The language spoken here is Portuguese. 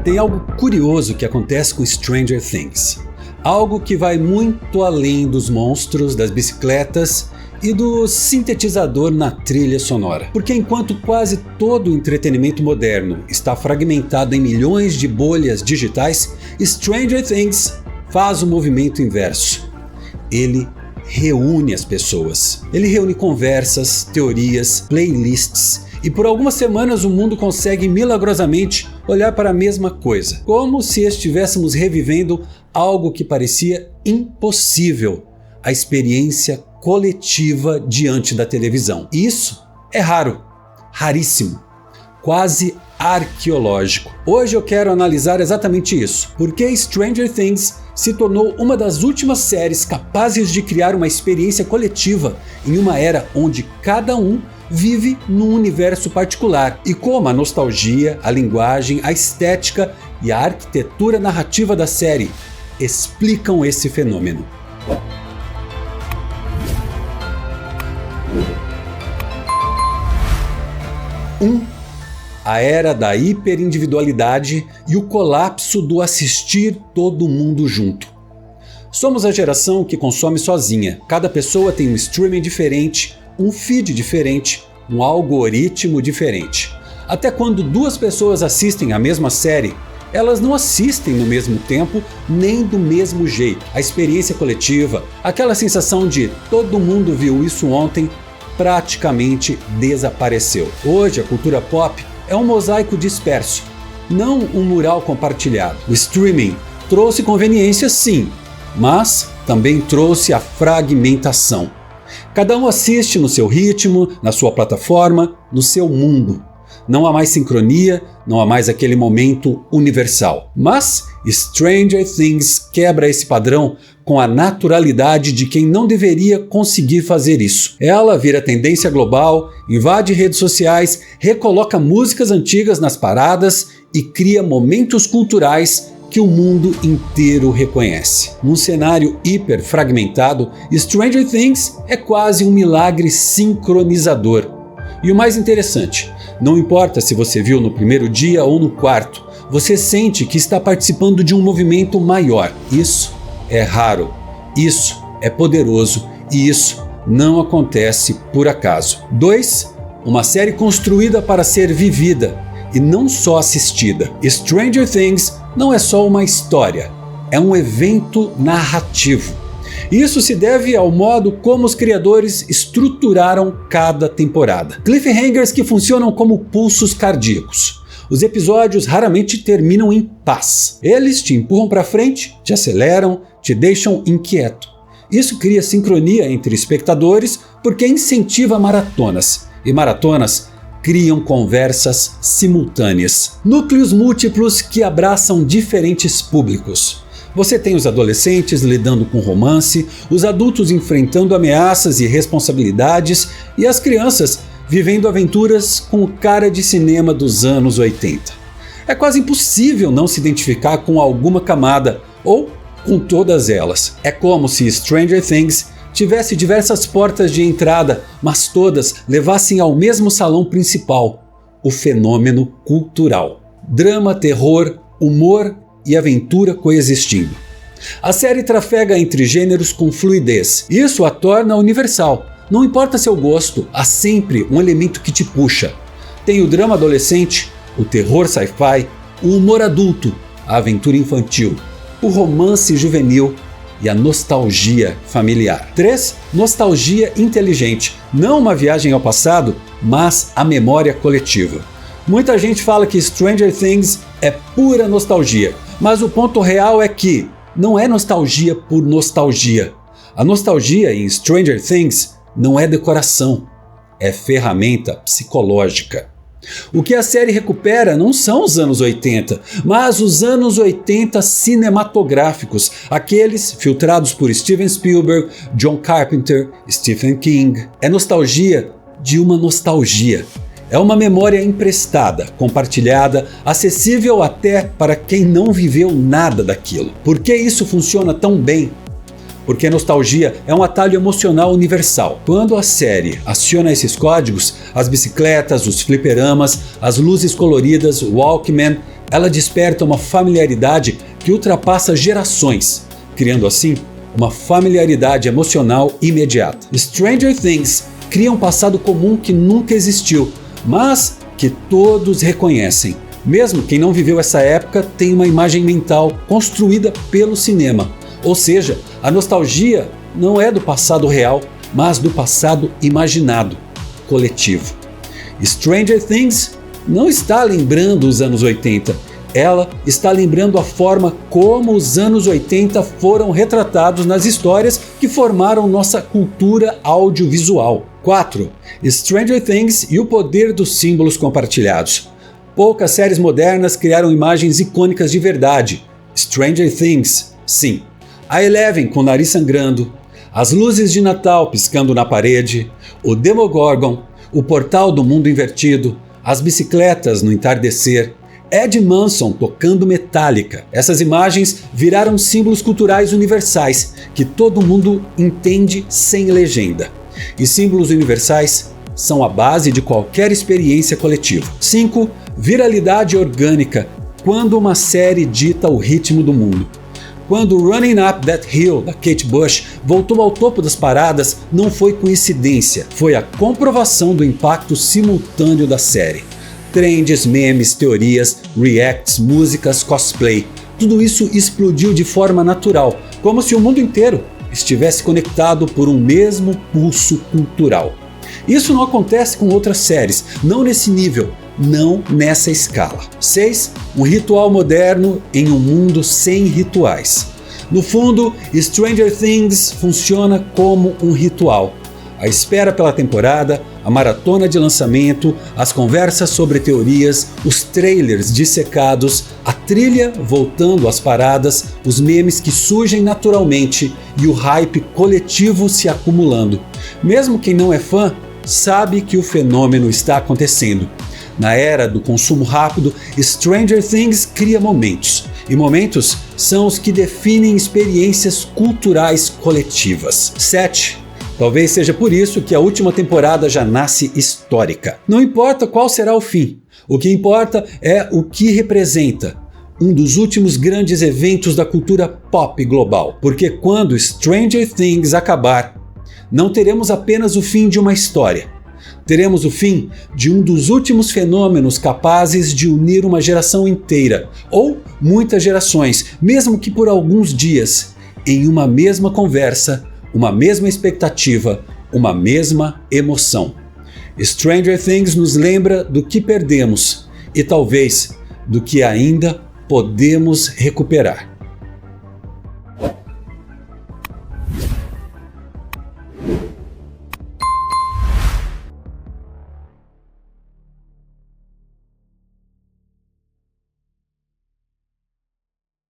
Tem algo curioso que acontece com Stranger Things. Algo que vai muito além dos monstros, das bicicletas e do sintetizador na trilha sonora. Porque enquanto quase todo o entretenimento moderno está fragmentado em milhões de bolhas digitais, Stranger Things faz o movimento inverso. Ele reúne as pessoas. Ele reúne conversas, teorias, playlists, e por algumas semanas o mundo consegue milagrosamente olhar para a mesma coisa, como se estivéssemos revivendo algo que parecia impossível, a experiência coletiva diante da televisão. E isso é raro, raríssimo, quase arqueológico. Hoje eu quero analisar exatamente isso, porque Stranger Things se tornou uma das últimas séries capazes de criar uma experiência coletiva em uma era onde cada um vive num universo particular, e como a nostalgia, a linguagem, a estética e a arquitetura narrativa da série explicam esse fenômeno. A era da hiperindividualidade e o colapso do assistir todo mundo junto. Somos a geração que consome sozinha. Cada pessoa tem um streaming diferente, um feed diferente, um algoritmo diferente. Até quando duas pessoas assistem a mesma série, elas não assistem no mesmo tempo nem do mesmo jeito. A experiência coletiva, aquela sensação de todo mundo viu isso ontem, praticamente desapareceu. Hoje a cultura pop é um mosaico disperso, não um mural compartilhado. O streaming trouxe conveniência sim, mas também trouxe a fragmentação. Cada um assiste no seu ritmo, na sua plataforma, no seu mundo. Não há mais sincronia, não há mais aquele momento universal. Mas Stranger Things quebra esse padrão com a naturalidade de quem não deveria conseguir fazer isso. Ela vira tendência global, invade redes sociais, recoloca músicas antigas nas paradas e cria momentos culturais que o mundo inteiro reconhece. Num cenário hiper fragmentado, Stranger Things é quase um milagre sincronizador. E o mais interessante, não importa se você viu no primeiro dia ou no quarto, você sente que está participando de um movimento maior. Isso é raro, isso é poderoso e isso não acontece por acaso. 2. Uma série construída para ser vivida e não só assistida. Stranger Things não é só uma história, é um evento narrativo. Isso se deve ao modo como os criadores estruturaram cada temporada. Cliffhangers que funcionam como pulsos cardíacos. Os episódios raramente terminam em paz. Eles te empurram para frente, te aceleram, te deixam inquieto. Isso cria sincronia entre espectadores porque incentiva maratonas. E maratonas criam conversas simultâneas. Núcleos múltiplos que abraçam diferentes públicos. Você tem os adolescentes lidando com romance, os adultos enfrentando ameaças e responsabilidades e as crianças vivendo aventuras com cara de cinema dos anos 80. É quase impossível não se identificar com alguma camada ou com todas elas. É como se Stranger Things tivesse diversas portas de entrada, mas todas levassem ao mesmo salão principal, o fenômeno cultural. Drama, terror, humor e aventura coexistindo. A série trafega entre gêneros com fluidez. Isso a torna universal. Não importa seu gosto, há sempre um elemento que te puxa. Tem o drama adolescente, o terror sci-fi, o humor adulto, a aventura infantil, o romance juvenil e a nostalgia familiar. 3. Nostalgia inteligente. Não uma viagem ao passado, mas a memória coletiva. Muita gente fala que Stranger Things é pura nostalgia, mas o ponto real é que não é nostalgia por nostalgia. A nostalgia em Stranger Things não é decoração, é ferramenta psicológica. O que a série recupera não são os anos 80, mas os anos 80 cinematográficos, aqueles filtrados por Steven Spielberg, John Carpenter, Stephen King. É nostalgia de uma nostalgia. É uma memória emprestada, compartilhada, acessível até para quem não viveu nada daquilo. Por que isso funciona tão bem? Porque a nostalgia é um atalho emocional universal. Quando a série aciona esses códigos, as bicicletas, os fliperamas, as luzes coloridas, o Walkman, Ela desperta uma familiaridade que ultrapassa gerações, criando assim uma familiaridade emocional imediata. Stranger Things cria um passado comum que nunca existiu, mas que todos reconhecem. Mesmo quem não viveu essa época tem uma imagem mental construída pelo cinema. Ou seja, a nostalgia não é do passado real, mas do passado imaginado, coletivo. Stranger Things não está lembrando os anos 80, ela está lembrando a forma como os anos 80 foram retratados nas histórias que formaram nossa cultura audiovisual. 4. Stranger Things e o poder dos símbolos compartilhados. Poucas séries modernas criaram imagens icônicas de verdade. Stranger Things, sim. A Eleven com o nariz sangrando, as luzes de Natal piscando na parede, o Demogorgon, o portal do mundo invertido, as bicicletas no entardecer, Ed Manson tocando Metallica. Essas imagens viraram símbolos culturais universais que todo mundo entende sem legenda. E símbolos universais são a base de qualquer experiência coletiva. 5. Viralidade orgânica, quando uma série dita o ritmo do mundo. Quando Running Up That Hill, da Kate Bush, voltou ao topo das paradas, não foi coincidência, foi a comprovação do impacto simultâneo da série. Trends, memes, teorias, reacts, músicas, cosplay, tudo isso explodiu de forma natural, como se o mundo inteiro estivesse conectado por um mesmo pulso cultural. Isso não acontece com outras séries, não nesse nível, não nessa escala. 6. Um ritual moderno em um mundo sem rituais. No fundo, Stranger Things funciona como um ritual. A espera pela temporada, a maratona de lançamento, as conversas sobre teorias, os trailers dissecados, a trilha voltando às paradas, os memes que surgem naturalmente e o hype coletivo se acumulando. Mesmo quem não é fã, sabe que o fenômeno está acontecendo. Na era do consumo rápido, Stranger Things cria momentos. E momentos são os que definem experiências culturais coletivas. 7. Talvez seja por isso que a última temporada já nasce histórica. Não importa qual será o fim, o que importa é o que representa. Um dos últimos grandes eventos da cultura pop global. Porque quando Stranger Things acabar, não teremos apenas o fim de uma história. Teremos o fim de um dos últimos fenômenos capazes de unir uma geração inteira, ou muitas gerações, mesmo que por alguns dias, em uma mesma conversa, uma mesma expectativa, uma mesma emoção. Stranger Things nos lembra do que perdemos e talvez do que ainda podemos recuperar.